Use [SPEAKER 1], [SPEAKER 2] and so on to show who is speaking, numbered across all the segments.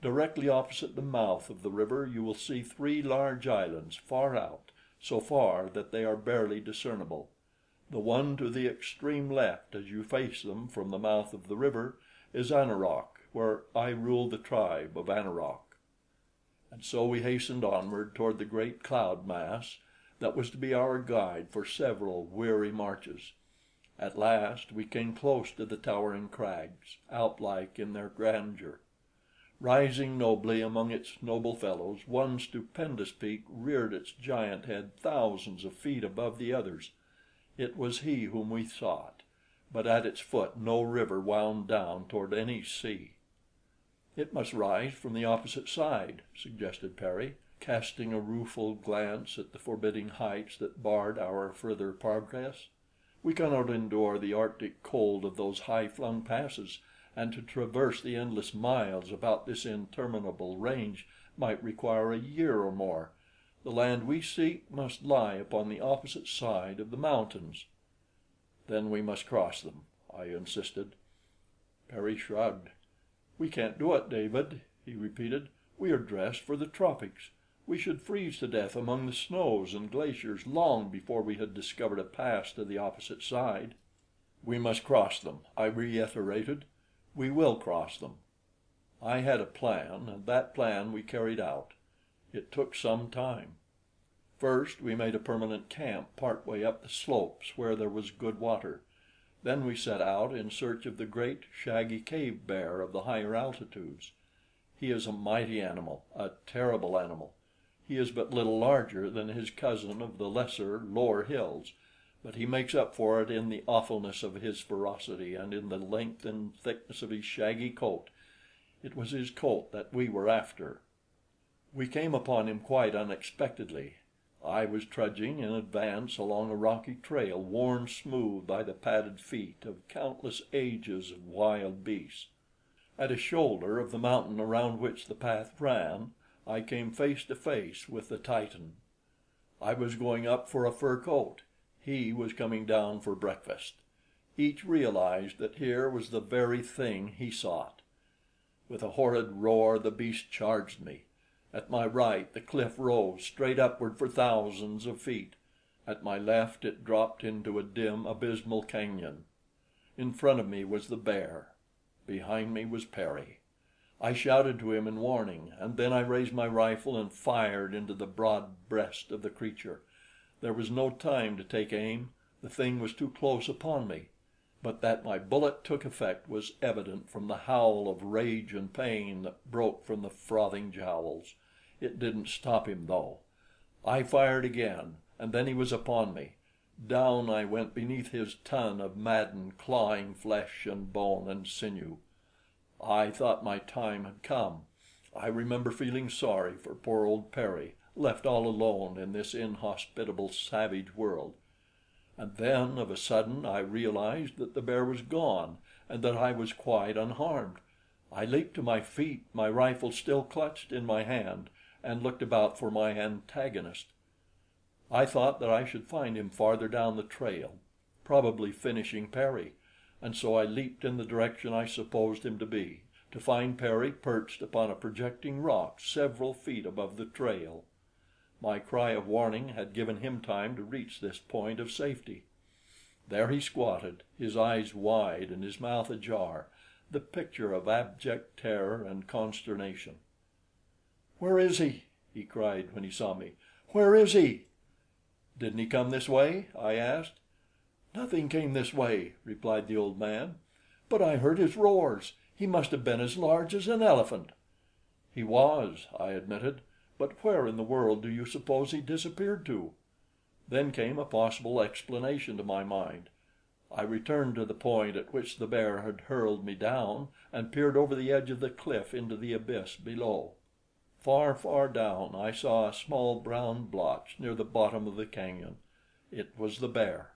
[SPEAKER 1] Directly opposite the mouth of the river you will see three large islands far out, so far that they are barely discernible. The one to the extreme left as you face them from the mouth of the river is Anauroch, where I rule the tribe of Anauroch." And so we hastened onward toward the great cloud mass that was to be our guide for several weary marches. At last we came close to the towering crags, Alp-like in their grandeur. Rising nobly among its noble fellows, one stupendous peak reared its giant head thousands of feet above the others. It was he whom we sought, but at its foot no river wound down toward any sea. "It must rise from the opposite side," suggested Parry, casting a rueful glance at the forbidding heights that barred our further progress. "We cannot endure the arctic cold of those high flung passes, and to traverse the endless miles about this interminable range might require a year or more. The land we seek must lie upon the opposite side of the mountains." "Then we must cross them," I insisted. Parry shrugged. "We can't do it, David," he repeated. "We are dressed for the tropics. We should freeze to death among the snows and glaciers long before we had discovered a pass to the opposite side." "We must cross them," I reiterated. "We will cross them." I had a plan, and that plan we carried out. It took some time. First we made a permanent camp part way up the slopes where there was good water. Then we set out in search of the great shaggy cave bear of the higher altitudes. He is a mighty animal, a terrible animal. He is but little larger than his cousin of the lesser, lower hills, but he makes up for it in the awfulness of his ferocity and in the length and thickness of his shaggy coat. It was his coat that we were after. We came upon him quite unexpectedly. I was trudging in advance along a rocky trail worn smooth by the padded feet of countless ages of wild beasts. At a shoulder of the mountain around which the path ran, I came face to face with the Titan. I was going up for a fur coat. He was coming down for breakfast. Each realized that here was the very thing he sought. With a horrid roar the beast charged me. At my right the cliff rose straight upward for thousands of feet. At my left it dropped into a dim, abysmal cañon. In front of me was the bear. Behind me was Parry. I shouted to him in warning, and then I raised my rifle and fired into the broad breast of the creature. There was no time to take aim. The thing was too close upon me. But that my bullet took effect was evident from the howl of rage and pain that broke from the frothing jowls. It didn't stop him, though. I fired again, and then he was upon me. Down I went beneath his ton of maddened, clawing flesh and bone and sinew. I thought my time had come. I remember feeling sorry for poor old Parry, left all alone in this inhospitable savage world. And then of a sudden I realized that the bear was gone and that I was quite unharmed. I leaped to my feet, my rifle still clutched in my hand, and looked about for my antagonist. I thought that I should find him farther down the trail, probably finishing Parry, and so I leaped in the direction I supposed him to be, to find Parry perched upon a projecting rock several feet above the trail. My cry of warning had given him time to reach this point of safety. There he squatted, his eyes wide and his mouth ajar, the picture of abject terror and consternation. "Where is he?" he cried when he saw me. "Where is he?" "Didn't he come this way?" I asked. "Nothing came this way," replied the old man. "But I heard his roars. He must have been as large as an elephant." "He was," I admitted. "But where in the world do you suppose he disappeared to?" Then came a possible explanation to my mind. I returned to the point at which the bear had hurled me down, and peered over the edge of the cliff into the abyss below. Far, far down I saw a small brown blotch near the bottom of the cañon. It was the bear.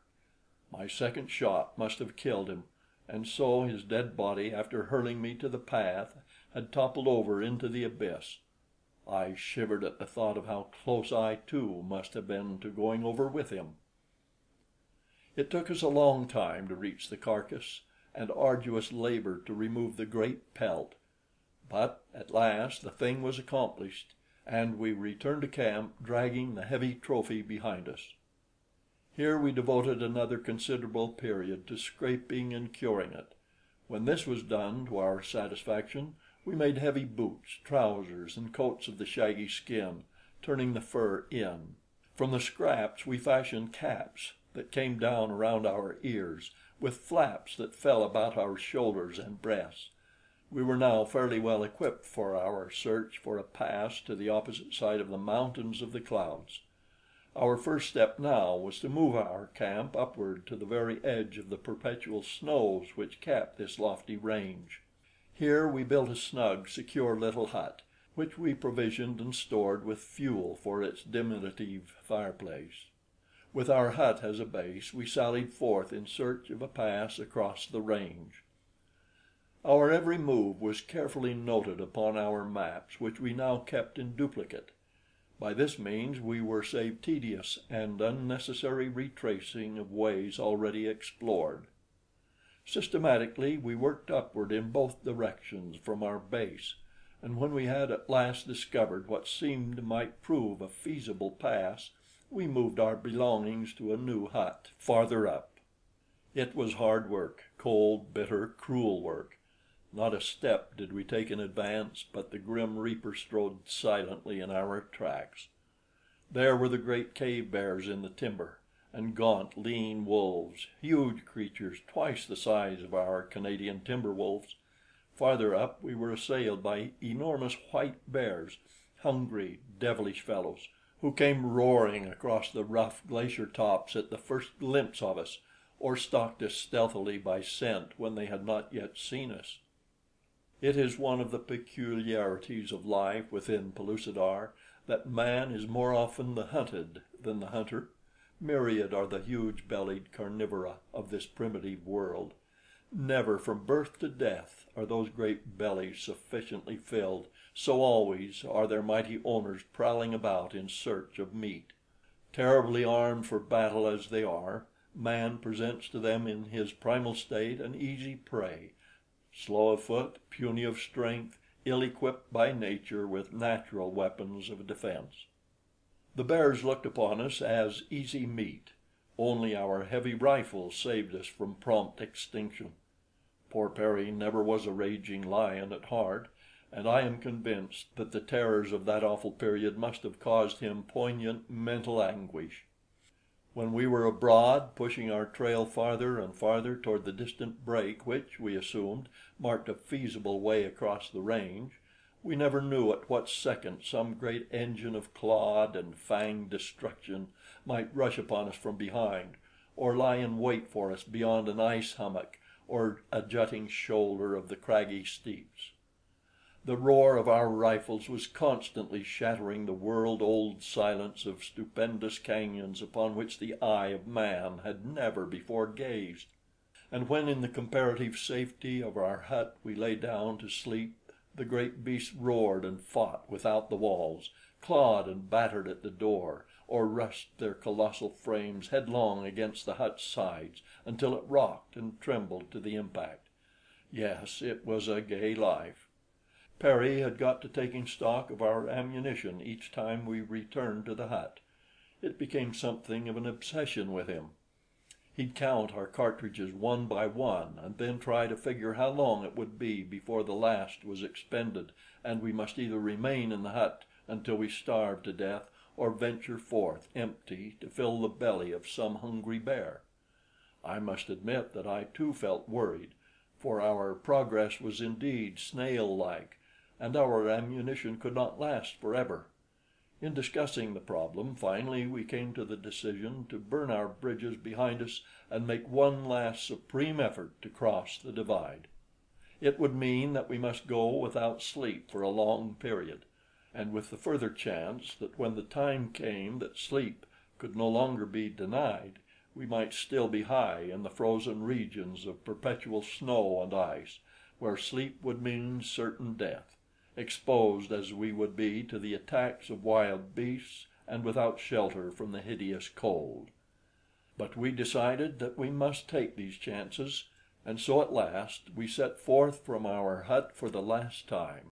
[SPEAKER 1] My second shot must have killed him, and so his dead body, after hurling me to the path, had toppled over into the abyss. I shivered at the thought of how close I too must have been to going over with him. It took us a long time to reach the carcass, and arduous labor to remove the great pelt. But at last the thing was accomplished, and we returned to camp, dragging the heavy trophy behind us. Here we devoted another considerable period to scraping and curing it. When this was done to our satisfaction, we made heavy boots, trousers, and coats of the shaggy skin, turning the fur in. From the scraps we fashioned caps that came down around our ears, with flaps that fell about our shoulders and breasts. We were now fairly well equipped for our search for a pass to the opposite side of the mountains of the clouds. Our first step now was to move our camp upward to the very edge of the perpetual snows which cap this lofty range. Here we built a snug, secure little hut, which we provisioned and stored with fuel for its diminutive fireplace. With our hut as a base, we sallied forth in search of a pass across the range. Our every move was carefully noted upon our maps, which we now kept in duplicate. By this means we were saved tedious and unnecessary retracing of ways already explored. Systematically we worked upward in both directions from our base, and when we had at last discovered what seemed might prove a feasible pass, we moved our belongings to a new hut farther up. It was hard work, cold, bitter, cruel work. Not a step did we take in advance, but the grim reaper strode silently in our tracks. There were the great cave bears in the timber, and gaunt, lean wolves, huge creatures twice the size of our Canadian timber wolves. Farther up we were assailed by enormous white bears, hungry, devilish fellows, who came roaring across the rough glacier tops at the first glimpse of us, or stalked us stealthily by scent when they had not yet seen us. It is one of the peculiarities of life within Pellucidar that man is more often the hunted than the hunter. Myriad are the huge-bellied carnivora of this primitive world. Never from birth to death are those great bellies sufficiently filled, so always are their mighty owners prowling about in search of meat. Terribly armed for battle as they are, man presents to them in his primal state an easy prey, slow of foot, puny of strength, ill-equipped by nature with natural weapons of defense. The bears looked upon us as easy meat. Only our heavy rifles saved us from prompt extinction. Poor Perry never was a raging lion at heart, and I am convinced that the terrors of that awful period must have caused him poignant mental anguish. When we were abroad, pushing our trail farther and farther toward the distant break which, we assumed, marked a feasible way across the range, we never knew at what second some great engine of clawed and fanged destruction might rush upon us from behind, or lie in wait for us beyond an ice hummock or a jutting shoulder of the craggy steeps. The roar of our rifles was constantly shattering the world-old silence of stupendous cañons upon which the eye of man had never before gazed. And when in the comparative safety of our hut we lay down to sleep, the great beasts roared and fought without the walls, clawed and battered at the door, or rushed their colossal frames headlong against the hut's sides until it rocked and trembled to the impact. Yes, it was a gay life. Perry had got to taking stock of our ammunition each time we returned to the hut. It became something of an obsession with him. He'd count our cartridges one by one, and then try to figure how long it would be before the last was expended, and we must either remain in the hut until we starved to death, or venture forth empty to fill the belly of some hungry bear. I must admit that I too felt worried, for our progress was indeed snail-like, and our ammunition could not last forever. In discussing the problem, finally we came to the decision to burn our bridges behind us and make one last supreme effort to cross the divide. It would mean that we must go without sleep for a long period, and with the further chance that when the time came that sleep could no longer be denied, we might still be high in the frozen regions of perpetual snow and ice, where sleep would mean certain death, exposed as we would be to the attacks of wild beasts and without shelter from the hideous cold. But we decided that we must take these chances, and so at last we set forth from our hut for the last time.